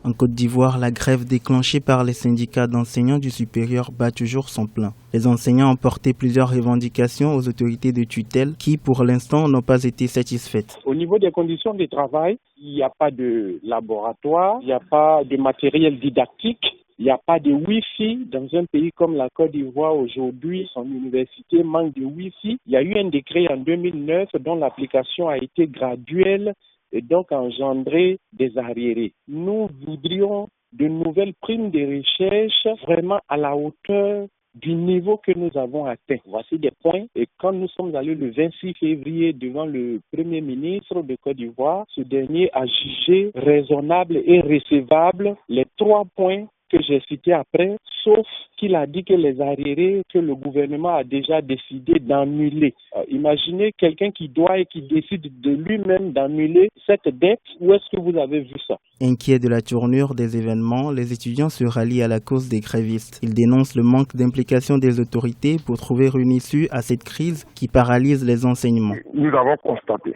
En Côte d'Ivoire, la grève déclenchée par les syndicats d'enseignants du supérieur bat toujours son plein. Les enseignants ont porté plusieurs revendications aux autorités de tutelle qui, pour l'instant, n'ont pas été satisfaites. Au niveau des conditions de travail, il n'y a pas de laboratoire, il n'y a pas de matériel didactique. Il n'y a pas de Wi-Fi dans un pays comme la Côte d'Ivoire aujourd'hui. Son université manque de Wi-Fi. Il y a eu un décret en 2009 dont l'application a été graduelle et donc engendré des arriérés. Nous voudrions de nouvelles primes de recherche vraiment à la hauteur du niveau que nous avons atteint. Voici des points. Et quand nous sommes allés le 26 février devant le Premier ministre de Côte d'Ivoire, ce dernier a jugé raisonnable et recevable les 3 points que j'ai cités après, sauf qu'il a dit que les arriérés que le gouvernement a déjà décidé d'annuler. Imaginez quelqu'un qui doit et qui décide de lui-même d'annuler cette dette. Où est-ce que vous avez vu ça? Inquiets de la tournure des événements, les étudiants se rallient à la cause des grévistes. Ils dénoncent le manque d'implication des autorités pour trouver une issue à cette crise qui paralyse les enseignements. Nous avons constaté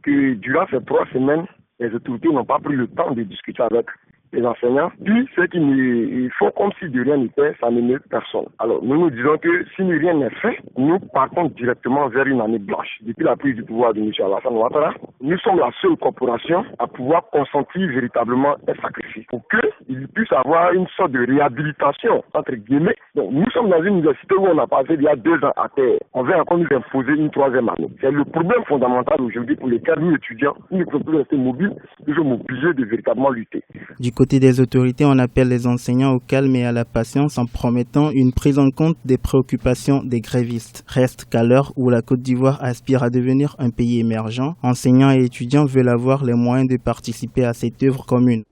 que durant ces 3 semaines, les autorités n'ont pas pris le temps de discuter avec les enseignants, puis ceux qui font comme si de rien n'était, ça n'émeut personne. Alors nous disons que si rien n'est fait, nous partons directement vers une année blanche. Depuis la prise du pouvoir de M. Alassane Ouattara, nous sommes la seule corporation à pouvoir consentir véritablement un sacrifice pour qu'il puisse avoir une sorte de réhabilitation, entre guillemets. Donc nous sommes dans une université où on a passé il y a 2 ans à terre. On vient encore nous imposer une 3e année. C'est le problème fondamental aujourd'hui pour lequel nous étudiants, nous ne pouvons plus rester mobiles, nous sommes obligés de véritablement lutter. Du côté des autorités, on appelle les enseignants au calme et à la patience en promettant une prise en compte des préoccupations des grévistes. Reste qu'à l'heure où la Côte d'Ivoire aspire à devenir un pays émergent, enseignants et étudiants veulent avoir les moyens de participer à cette œuvre commune.